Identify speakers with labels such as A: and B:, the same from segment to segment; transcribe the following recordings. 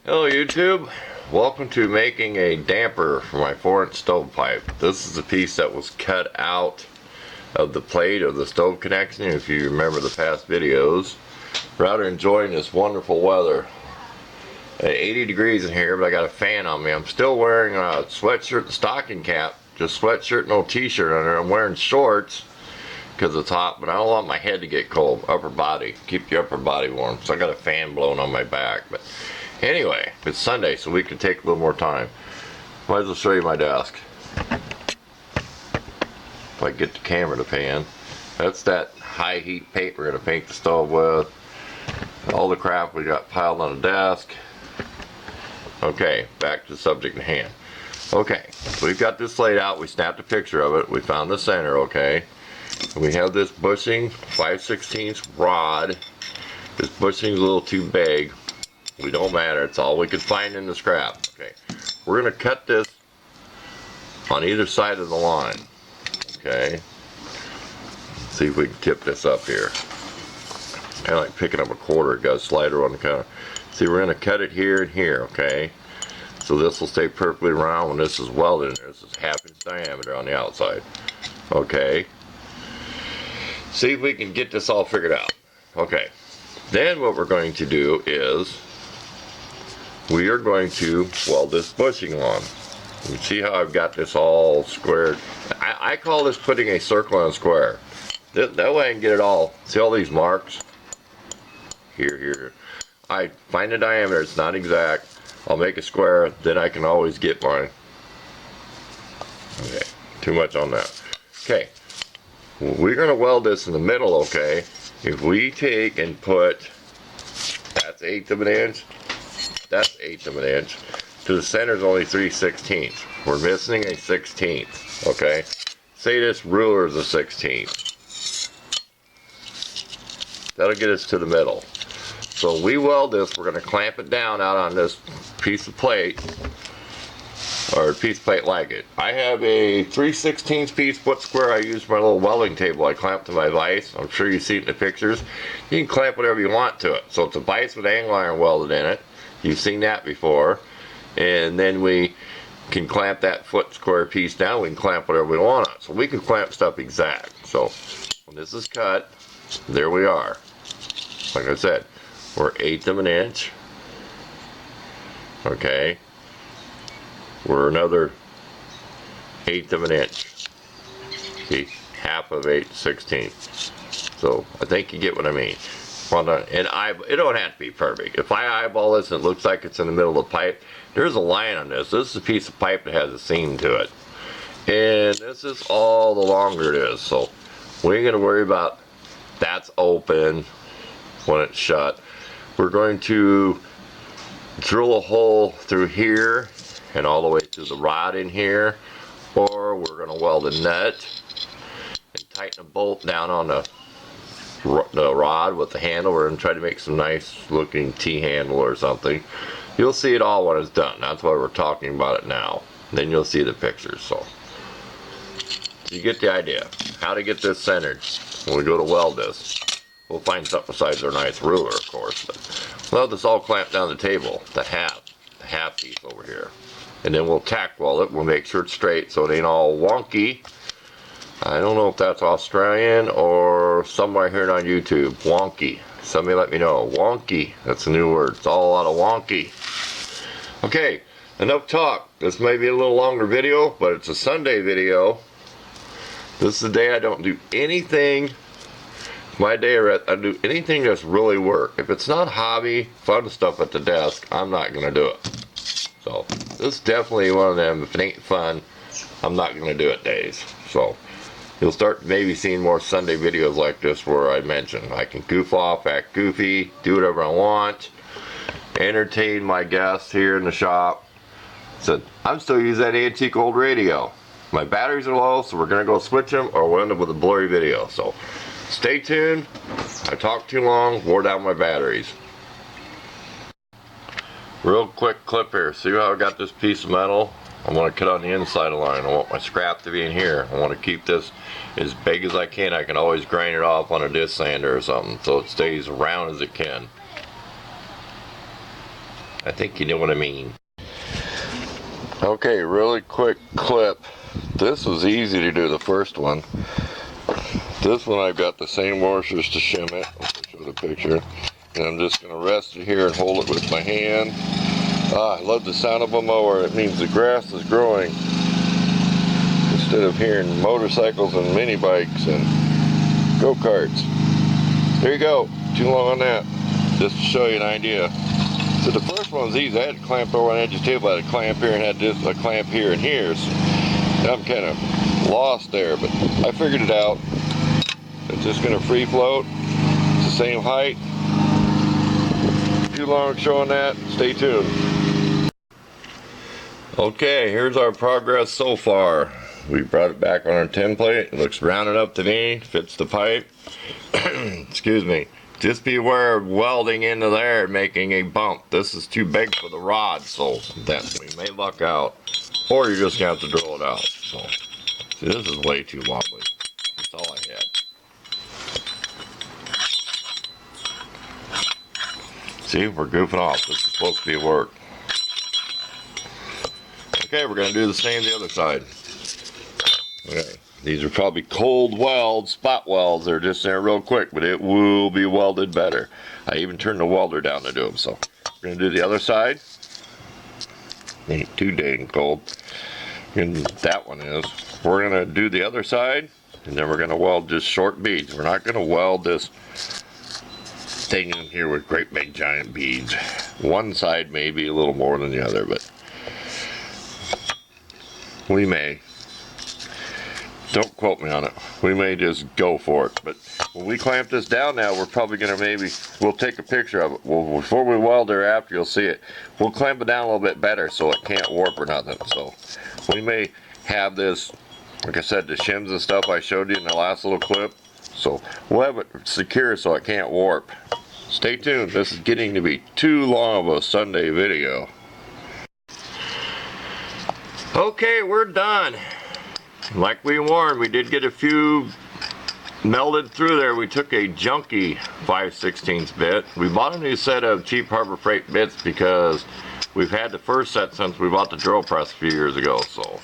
A: Hello YouTube, welcome to making a damper for my 4-inch stovepipe. This is a piece that was cut out of the plate of the stove connection if you remember the past videos. Rather enjoying this wonderful weather. At 80 degrees in here, but I got a fan on me. I'm still wearing a sweatshirt and stocking cap, just sweatshirt, no t-shirt under. I'm wearing shorts because it's hot, but I don't want my head to get cold. Upper body, keep your upper body warm. So I got a fan blowing on my back. But anyway, it's Sunday, so we can take a little more time. Might as well show you my desk. If I get the camera to pan. That's that high heat paint we're going to paint the stove with. All the crap we got piled on the desk. Okay, back to the subject at hand. Okay, so we've got this laid out. We snapped a picture of it. We found the center, okay. We have this bushing 5/16 rod. This bushing's a little too big. We don't matter, it's all we could find in the scrap. Okay, we're going to cut this on either side of the line. Okay, see if we can tip this up here. Kind of like picking up a quarter, got a slider on the counter. See, we're going to cut it here and here, okay? So this will stay perfectly round when this is welded in there. This is 1/2 inch diameter on the outside. Okay, see if we can get this all figured out. Okay, then what we're going to do is we are going to weld this bushing on. You see how I've got this all squared? I call this putting a circle on a square. That way I can get it all. See all these marks? Here. I find the diameter, it's not exact. I'll make a square, then I can always get mine. Okay, too much on that. Okay, we're going to weld this in the middle, okay? If we take and put, that's 1/8 of an inch, that's 1/8 of an inch. To the center is only 3/16. We're missing a 16th, okay? Say this ruler is a 16th. That'll get us to the middle. So we weld this, we're going to clamp it down out on this piece of plate, or a piece of plate like it. I have a 3/16 piece foot square. I use my little welding table I clamp to my vise. I'm sure you see it in the pictures. You can clamp whatever you want to it. So it's a vise with angle iron welded in it. You've seen that before. And then we can clamp that foot square piece down. We can clamp whatever we want on it. So we can clamp stuff exact. So when this is cut, there we are. Like I said, we're 1/8 of an inch. Okay. We're another 1/8 of an inch. See, 1/2 of 8/16. So I think you get what I mean. And it don't have to be perfect. If I eyeball this and it looks like it's in the middle of the pipe, there's a line on this. This is a piece of pipe that has a seam to it. And this is all the longer it is. So we ain't going to worry about that's open when it's shut. We're going to drill a hole through here and all the way through the rod in here, or we're going to weld a nut and tighten a bolt down on the rod with the handle. We're going to try to make some nice looking T-handle or something. You'll see it all when it's done. That's why we're talking about it now. Then you'll see the pictures. So you get the idea. How to get this centered when we go to weld this. We'll find something besides our nice ruler, of course. But we'll have this all clamped down the table, the half piece over here. And then we'll tack weld it. We'll make sure it's straight so it ain't all wonky. I don't know if that's Australian or somewhere here on YouTube. Wonky. Somebody let me know. Wonky. That's a new word. It's all a lot of wonky. Okay, enough talk. This may be a little longer video, but it's a Sunday video. This is the day I don't do anything. My day I do anything that's really work. If it's not hobby, fun stuff at the desk, I'm not going to do it. So, this is definitely one of them, if it ain't fun, I'm not going to do it days. So, you'll start maybe seeing more Sunday videos like this where I mention I can goof off, act goofy, do whatever I want, entertain my guests here in the shop. So, I'm still using that antique old radio. My batteries are low, so we're going to go switch them or we'll end up with a blurry video. So, stay tuned. I talked too long, wore down my batteries. Real quick clip here. See how I got this piece of metal? I want to cut on the inside of the line. I want my scrap to be in here. I want to keep this as big as I can. I can always grind it off on a disc sander or something so it stays round as it can. I think you know what I mean. Okay, really quick clip. This was easy to do, the first one. This one I've got the same washers to shim it. I'll show the picture. And I'm just going to rest it here and hold it with my hand. I love the sound of a mower. It means the grass is growing. Instead of hearing motorcycles and mini bikes and go-karts. There you go. Too long on that. Just to show you an idea. So the first one's easy. I had to clamp over on the edge of the table. I had a clamp here and had this, a clamp here and here. So I'm kind of lost there, but I figured it out. It's just going to free float. It's the same height. Too long showing that. Stay tuned. Okay, here's our progress so far. We brought it back on our template. It looks rounded up to me. Fits the pipe. Excuse me. Just be aware of welding into there, making a bump. This is too big for the rod, so that we may luck out. Or you're just going to have to drill it out. So, see, this is way too wobbly. That's all I had. See, we're goofing off. This is supposed to be work. Okay, we're going to do the same the other side. Okay, these are probably cold welds, spot welds. They're just there real quick, but it will be welded better. I even turned the welder down to do them. So we're going to do the other side. Ain't too dang cold. And that one is. We're going to do the other side, and then we're going to weld just short beads. We're not going to weld this thing in here with great big giant beads. One side may be a little more than the other, but we may. Don't quote me on it. We may just go for it. But when we clamp this down now, we're probably going to we'll take a picture of it. Well, before we weld it or after, you'll see it. We'll clamp it down a little bit better so it can't warp or nothing. So we may have this, like I said, the shims and stuff I showed you in the last little clip. So we'll have it secure so it can't warp. Stay tuned. This is getting to be too long of a Sunday video. Okay, we're done. Like we warned, we did get a few melded through there. We took a junky 5/16 bit. We bought a new set of cheap Harbor Freight bits because we've had the first set since we bought the drill press a few years ago. So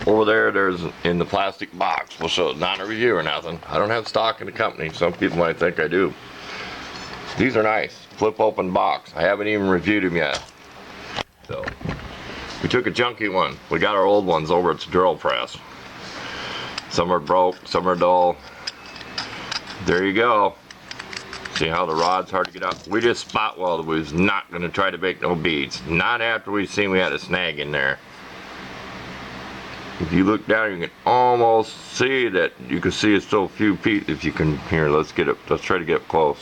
A: over there's in the plastic box. We'll show it, not a review or nothing. I don't have stock in the company. Some people might think I do. These are nice. Flip open box. I haven't even reviewed them yet. So we took a junky one. We got our old ones over at the drill press. Some are broke, some are dull. There you go. See how the rod's hard to get out? We just spot welded. We was not going to try to make no beads. Not after we seen we had a snag in there. If you look down, you can almost see that. You can see it's still a few pieces. If you can, here, let's get it. Let's try to get up close.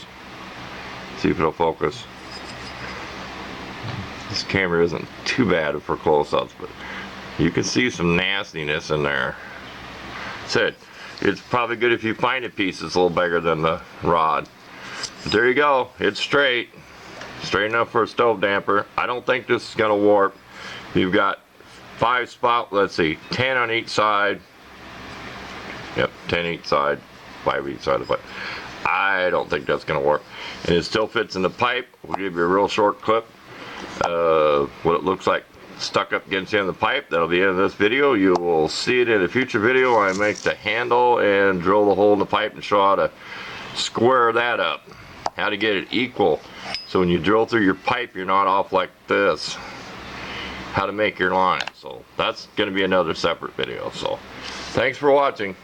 A: See if it'll focus. This camera isn't too bad for close-ups, but you can see some nastiness in there. Said it's probably good if you find a piece that's a little bigger than the rod. But there you go. It's straight enough for a stove damper. I don't think this is gonna warp. You've got 5 spot. Let's see, 10 on each side. Yep, 10 each side, 5 each side of the pipe. I don't think that's gonna warp, and it still fits in the pipe. We'll give you a real short clip. What it looks like stuck up against the end of the pipe. That'll be the end of this video. You will see it in a future video when I make the handle and drill the hole in the pipe and show how to square that up, how to get it equal, so when you drill through your pipe you're not off like this, how to make your line. So that's going to be another separate video. So thanks for watching.